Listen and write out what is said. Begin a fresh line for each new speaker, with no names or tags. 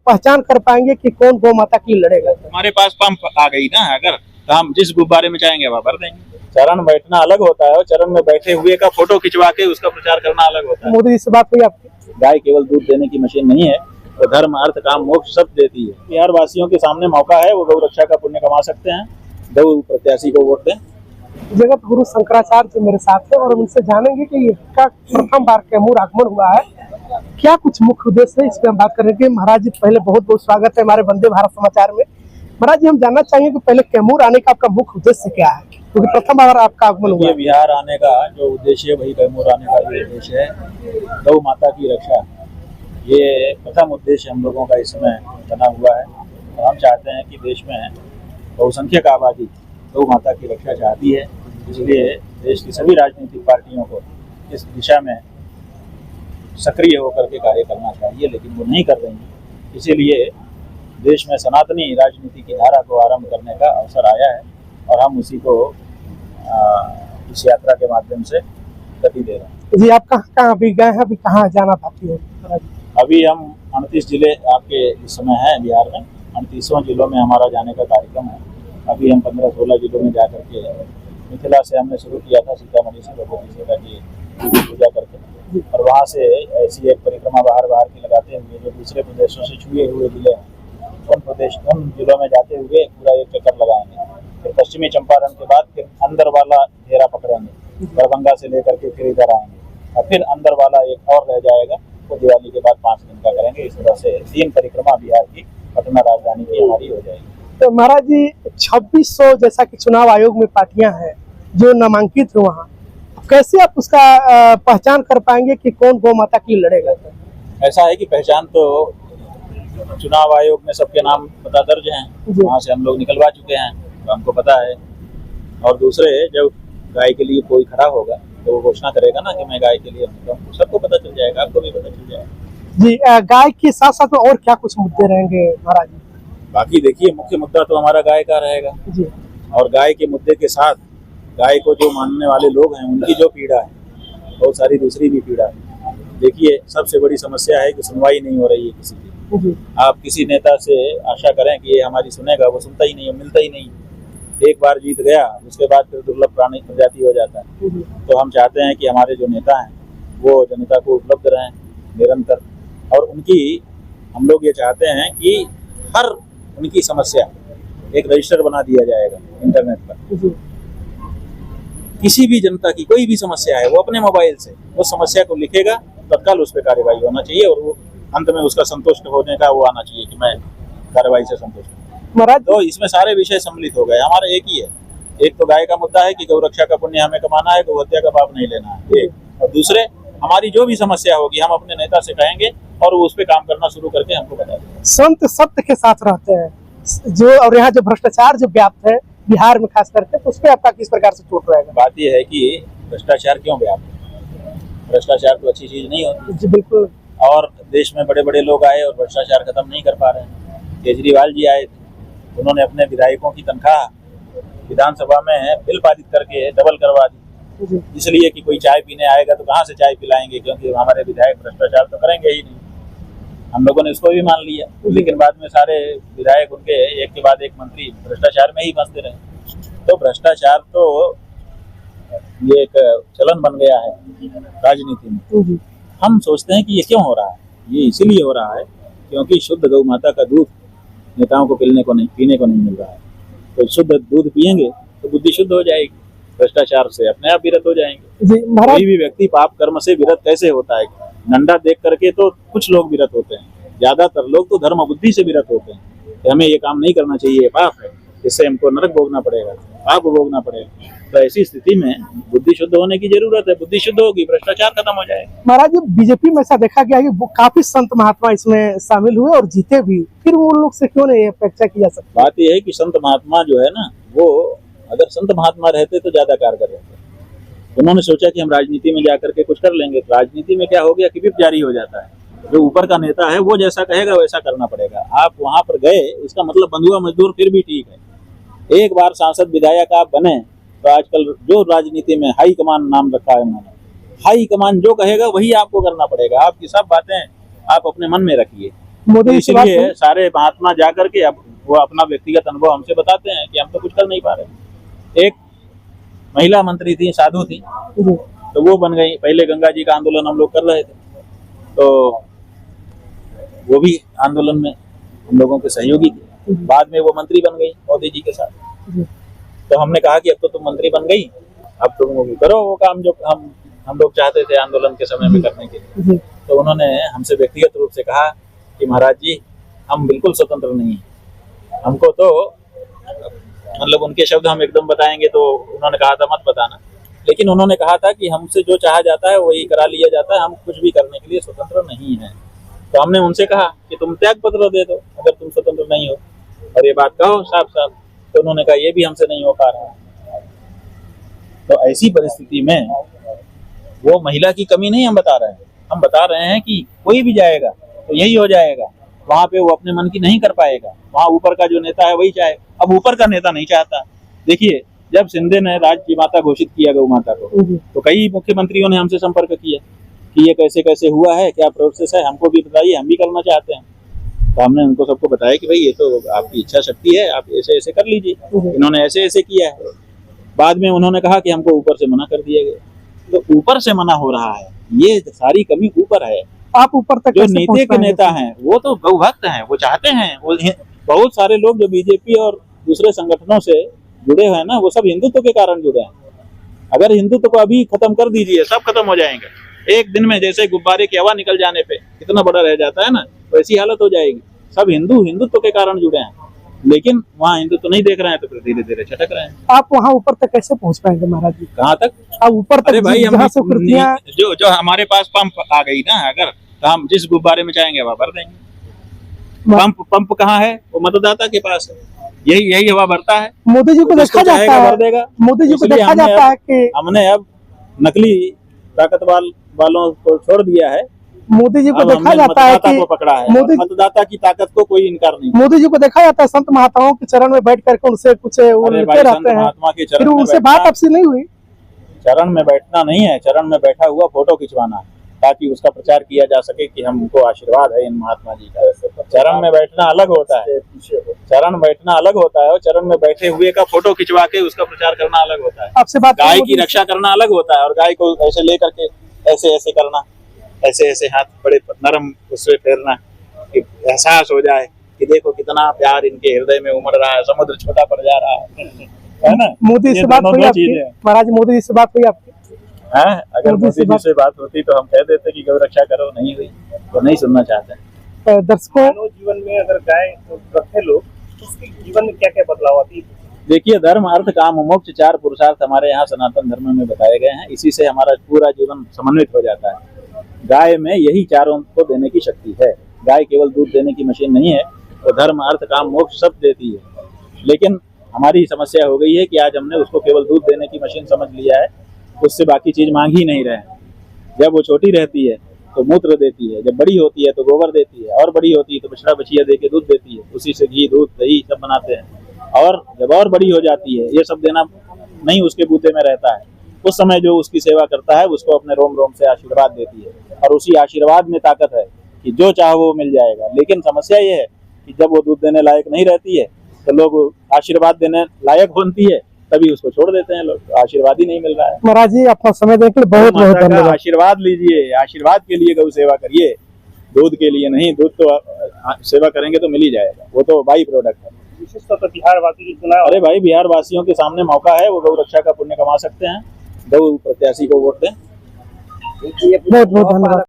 पहचान कर पाएंगे कि कौन गौ माता की लड़ेगा?
हमारे पास पंप आ गई ना अगर, तो हम जिस गुब्बारे में चाहेंगे वहाँ भर देंगे। चरण बैठना अलग होता है और चरण में बैठे हुए का फोटो खिंचवा के उसका प्रचार करना अलग होता है।
मोदी जी से बात हुई आपकी?
गाय केवल दूध देने की मशीन नहीं है, तो धर्म अर्थ काम मोक्ष सब देती है। बिहार वासियों के सामने मौका है, वो गौ रक्षा का पुण्य कमा सकते हैं। गौ प्रत्याशी को वोट दें।
जगत गुरु शंकराचार्य जी मेरे साथ है और उनसे जानेंगे कि ये का प्रथम बार कैमूर आगमन हुआ है, क्या कुछ मुख्य उद्देश्य है, इस पे हम बात करेंगे। महाराज जी पहले बहुत बहुत स्वागत है हमारे वंदे भारत समाचार में। महाराज जी हम जानना चाहेंगे कि पहले कैमूर आने का आपका मुख्य उद्देश्य क्या है, क्योंकि प्रथम बार आपका आगमन हुआ है।
बिहार आने का जो उद्देश्य है वही कैमूर आने का भी उद्देश्य है, गौ माता की रक्षा। ये प्रथम उद्देश्य हम लोगों का इसमें बना हुआ है और हम चाहते हैं कि देश में बहुसंख्यक आबादी गौ माता की रक्षा चाहती है, इसलिए देश की सभी राजनीतिक पार्टियों को इस दिशा में सक्रिय होकर के कार्य करना चाहिए, लेकिन वो नहीं कर रही हैं। इसीलिए देश में सनातनी राजनीति की धारा को आरंभ करने का अवसर आया है और हम उसी को इस यात्रा के माध्यम से गति दे रहे हैं।
जी आप कहाँ अभी गए हैं, अभी कहाँ जाना बाकी है?
अभी हम 38 जिले आपके इस समय हैं बिहार में, 38 जिलों में हमारा जाने का कार्यक्रम है। अभी हम 15-16 जिलों में जा करके मिथिला से हमने शुरू किया था, सीतामढ़ी से भगवती सीता की पूजा करके, और वहाँ से ऐसी एक परिक्रमा बाहर की लगाते हुए जो दूसरे प्रदेशों से छुए हुए जिले हैं उन जिलों में जाते हुए पूरा एक चक्कर लगाएंगे। फिर पश्चिमी चंपारण के बाद फिर अंदर वाला घेरा पकड़ेंगे, दरभंगा से लेकर के फिर इधर आएंगे और फिर अंदर वाला एक और रह जाएगा, वो दिवाली के बाद 5 दिन का करेंगे। इस तरह से 3 परिक्रमा बिहार की पटना राजधानी की हमारी हो जाएगी।
तो महाराज जी 2600 जैसा कि चुनाव आयोग में पार्टियां हैं जो नामांकित है, वहाँ कैसे आप उसका पहचान कर पाएंगे कि कौन गौ माता की लड़ेगा?
ऐसा है कि पहचान तो चुनाव आयोग में सबके नाम पता दर्ज हैं, वहाँ से हम लोग निकलवा चुके हैं, तो हमको पता है। और दूसरे जब गाय के लिए कोई खड़ा होगा तो वो घोषणा करेगा ना कि मैं गाय के लिए, तो सबको पता चल जाएगा, आपको भी पता चल जाएगा।
जी गाय के साथ साथ और क्या कुछ मुद्दे रहेंगे महाराज जी?
बाकी देखिए मुख्य मुद्दा तो हमारा गाय का रहेगा
जी,
और गाय के मुद्दे के साथ गाय को जो मानने वाले लोग हैं उनकी जो पीड़ा है, बहुत सारी दूसरी भी पीड़ा है। देखिए सबसे बड़ी समस्या है कि सुनवाई नहीं हो रही है किसी की। आप किसी नेता से आशा करें कि ये हमारी सुनेगा, वो सुनता ही नहीं है, मिलता ही नहीं। एक बार जीत गया उसके बाद फिर दुर्लभ प्राणी प्रजाति हो जाता है। तो हम चाहते हैं कि हमारे जो नेता हैं वो जनता को उपलब्ध रहें निरंतर, और उनकी हम लोग ये चाहते हैं कि हर उनकी समस्या एक रजिस्टर बना दिया जाएगा इंटरनेट पर। किसी भी जनता की कोई भी समस्या है वो अपने मोबाइल से उस समस्या को लिखेगा, तत्काल उस पर कार्यवाही होना चाहिए और वो अंत में उसका संतुष्ट होने का वो आना चाहिए कि मैं कार्यवाही से संतुष्ट हूँ।
महाराज
तो इसमें सारे विषय सम्मिलित हो गए। हमारा एक ही है, एक तो गाय का मुद्दा है कि गौ रक्षा का पुण्य हमें कमाना है, गौ हत्या का पाप नहीं लेना है, एक, और दूसरे हमारी जो भी समस्या होगी हम अपने नेता से कहेंगे और वो उस पर काम करना शुरू करके हमको बता देंगे।
संत सत्य के साथ रहते हैं जो, और यहाँ जो भ्रष्टाचार जो व्याप्त है बिहार में खास करके, तो उस पर आपका किस प्रकार से चोट रहेगा?
बात यह है कि भ्रष्टाचार क्यों व्याप्त है? भ्रष्टाचार तो अच्छी चीज नहीं होती।
जी बिल्कुल।
और देश में बड़े बड़े लोग आए और भ्रष्टाचार खत्म नहीं कर पा रहे हैं। केजरीवाल जी आए, उन्होंने अपने विधायकों की तनख्वाह विधानसभा में बिल पारित करके डबल करवा दी, इसलिए कि कोई चाय पीने आएगा तो कहाँ से चाय पिलाएंगे, क्योंकि हमारे विधायक भ्रष्टाचार तो करेंगे ही नहीं। हम लोगों ने इसको भी मान लिया, लेकिन बाद में सारे विधायक उनके एक के बाद एक मंत्री भ्रष्टाचार में ही फंसते रहे। तो भ्रष्टाचार तो ये एक चलन बन गया है राजनीति में। हम सोचते हैं कि ये क्यों हो रहा है, ये इसीलिए हो रहा है क्योंकि शुद्ध गौ माता का दूध नेताओं को पीने को नहीं मिल रहा है। तो शुद्ध दूध पिएंगे तो बुद्धि शुद्ध हो जाएगी, भ्रष्टाचार से अपने आप विरत हो जाएंगे। कोई भी व्यक्ति पाप कर्म से विरत कैसे होता है? नंदा देख करके तो कुछ लोग विरत होते हैं, ज्यादातर लोग तो धर्म बुद्धि से विरत होते हैं कि हमें ये काम नहीं करना चाहिए, पाप है, इससे हमको नरक भोगना पड़ेगा, पाप भोगना पड़ेगा। तो ऐसी स्थिति में बुद्धि शुद्ध होने की जरूरत है। बुद्धि शुद्ध होगी, भ्रष्टाचार खत्म हो जाएगा।
महाराज जी बीजेपी में ऐसा देखा गया कि काफी संत महात्मा इसमें शामिल हुए और जीते भी, फिर उन लोग से क्यों नहीं अपेक्षा की जा सकती?
बात यह है कि संत महात्मा जो है ना, वो अगर संत महात्मा रहते तो ज्यादा कारगर रहते। उन्होंने सोचा कि हम राजनीति में जाकर के कुछ कर लेंगे। राजनीति में क्या हो गया कि विप जारी हो जाता है, जो ऊपर का नेता है वो जैसा कहेगा वैसा करना पड़ेगा। आप वहां पर गए, इसका मतलब बंधुआ मजदूर फिर भी ठीक है। एक बार सांसद विधायक आप बने तो आजकल जो राजनीति में हाई कमान नाम रखा है उन्होंने, हाई कमान जो कहेगा वही आपको करना पड़ेगा। आपकी सब बातें आप अपने मन में रखिए,
मोदी
तो
जी से बात
इसलिए
हुई?
सारे महात्मा जा करके अब वो अपना व्यक्तिगत अनुभव हमसे बताते हैं कि हम तो कुछ कर नहीं पा रहे। एक महिला मंत्री थी, साधु थी,
जी
तो वो बन गई। पहले गंगा जी का आंदोलन हम लोग कर रहे थे, तो वो भी आंदोलन में हम लोगों के सहयोगी थे। बाद में वो मंत्री बन गई मोदी जी के साथ।
जी
तो हमने कहा कि अब तो तुम मंत्री बन गई, अब तुम करो वो काम जो हम लोग चाहते थे आंदोलन के समय में करने के लिए।
जी
तो उन्होंने हमसे व्यक्तिगत रूप से कहा कि महाराज जी हम बिल्कुल स्वतंत्र नहीं हैं, हमको तो मतलब उनके शब्द हम एकदम बताएंगे तो उन्होंने कहा था मत बताना, लेकिन उन्होंने कहा था कि हमसे जो चाहा जाता है वही करा लिया जाता है, हम कुछ भी करने के लिए स्वतंत्र नहीं हैं। तो हमने उनसे कहा कि तुम त्याग पत्र दे दो अगर तुम स्वतंत्र नहीं हो, और ये बात कहो साफ साफ। तो उन्होंने कहा ये भी हमसे नहीं हो पा रहा। तो ऐसी परिस्थिति में वो महिला की कमी नहीं हम बता रहे हैं, हम बता रहे हैं कि कोई भी जाएगा तो यही हो जाएगा, वहां पे वो अपने मन की नहीं कर पाएगा, वहां ऊपर का जो नेता है वही चाहे। अब ऊपर का नेता नहीं चाहता। देखिए जब सिंधे ने राज्य माता घोषित किया गौ माता को, तो कई मुख्यमंत्रियों ने हमसे संपर्क किया कि ये कैसे कैसे हुआ है, क्या प्रोसेस है, हमको भी बताइए, हम भी करना चाहते हैं। तो हमने उनको सबको बताया कि भाई ये तो आपकी इच्छा शक्ति है, आप ऐसे ऐसे कर लीजिए। इन्होंने ऐसे ऐसे किया है। बाद में उन्होंने कहा कि हमको ऊपर से मना कर दिया गया। तो ऊपर से मना हो रहा है, ये सारी कमी ऊपर है।
आप ऊपर तक
जो
कैसे
नीति
पहुंच
के
पाएंगे?
नेता हैं वो तो गौ भक्त हैं, वो चाहते हैं, वो बहुत सारे लोग जो बीजेपी और दूसरे संगठनों से जुड़े हुए हैं ना, वो सब हिंदुत्व के कारण जुड़े हैं। अगर हिंदुत्व को अभी खत्म कर दीजिए, सब खत्म हो जाएंगे एक दिन में। जैसे गुब्बारे की हवा निकल जाने पे कितना बड़ा रह जाता है ना, वैसी हालत हो जाएगी। सब हिंदुत्व के कारण जुड़े हैं, लेकिन वहाँ हिंदुत्व नहीं देख रहे हैं तो फिर धीरे धीरे छटक रहे हैं।
आप वहाँ ऊपर तक कैसे पहुंच पाएंगे महाराज जी?
कहाँ तक?
आप ऊपर तक
अरे भाई
जहाँ से कृतियां
जो हमारे पास पंप आ गई ना, अगर तो हम जिस गुब्बारे में चाहेंगे वहाँ भर देंगे। पंप कहाँ है? वो मतदाता के पास है। यही हवा भरता है।
मोदी जी को देखा जाता है,
भर देगा।
मोदी जी को देखा जाता है कि
हमने अब नकली ताकत वालों को छोड़ दिया है।
मोदी जी को देखा जाता है कि
को पकड़ा है,
मोदी
मतदाता की ताकत को कोई इनकार नहीं।
मोदी जी को देखा जाता है संत महात्माओं के चरण में बैठ करके उनसे कुछ वो लेते रहते हैं,
महात्मा के
फिर
चरण में
उनसे बात आपसी नहीं हुई?
चरण में बैठना नहीं है, चरण में बैठा हुआ फोटो खिंचवाना है, ताकि उसका प्रचार किया जा सके कि हमको आशीर्वाद है इन महात्मा जी का। चरण में बैठना अलग होता है, चरण बैठना अलग होता है, और चरण में बैठे हुए का फोटो खिंचवा के उसका प्रचार करना अलग होता है।
आपसे बात
गाय की रक्षा करना अलग होता है, और गाय को ऐसे ले करके ऐसे ऐसे करना, ऐसे ऐसे हाथ बड़े नरम उससे फेरना कि एहसास हो जाए कि देखो कितना प्यार इनके हृदय में उमड़ रहा है, समुद्र छोटा पड़ जा रहा है ना।
मोदी से बात हुई आपकी? महाराज मोदी जी से बात हुई आपकी?
है अगर मोदी जी से बात होती तो हम कह देते कि गौ रक्षा करो, नहीं हुई तो नहीं सुनना चाहते।
दर्शकों,
जीवन में अगर गाय रखे लोग तो उसके जीवन में क्या क्या बदलाव आती है?
देखिए धर्म अर्थ काम मोक्ष 4 पुरुषार्थ हमारे यहाँ सनातन धर्म में बताए गए हैं। इसी से हमारा पूरा जीवन समन्वित हो जाता है। गाय में यही चारों को देने की शक्ति है। गाय केवल दूध देने की मशीन नहीं है, वो धर्म अर्थ काम मोक्ष सब देती है। लेकिन हमारी समस्या हो गई है कि आज हमने उसको केवल दूध देने की मशीन समझ लिया है, उससे बाकी चीज मांग ही नहीं रहे हैं। जब वो छोटी रहती है तो मूत्र देती है, जब बड़ी होती है तो गोबर देती है, और बड़ी होती है तो बछड़ा बछिया दे के दूध देती है। उसी से घी दूध दही सब बनाते हैं। और जब और बड़ी हो जाती है, ये सब देना नहीं उसके बूते में रहता है, उस समय जो उसकी सेवा करता है उसको अपने रोम रोम से आशीर्वाद देती है, और उसी आशीर्वाद में ताकत है कि जो चाहो वो मिल जाएगा। लेकिन समस्या ये है कि जब वो दूध देने लायक नहीं रहती है तो लोग आशीर्वाद देने लायक बनती है, तभी उसको छोड़ देते हैं लोग। तो आशीर्वाद ही नहीं मिल रहा है।
महाराज जी अपना समय देने के लिए बहुत बहुत धन्यवाद।
आशीर्वाद लीजिए, आशीर्वाद के लिए गौ सेवा करिए, दूध के लिए नहीं। दूध तो सेवा करेंगे तो मिल ही जाएगा, वो तो बाई प्रोडक्ट है।
विशेषतः तो बिहार वासी की चुनाव।
अरे भाई बिहार वासियों के सामने मौका है, वो गौ रक्षा का पुण्य कमा सकते हैं। गौ प्रत्याशी को वोट दें।
बहुत बहुत धन्यवाद।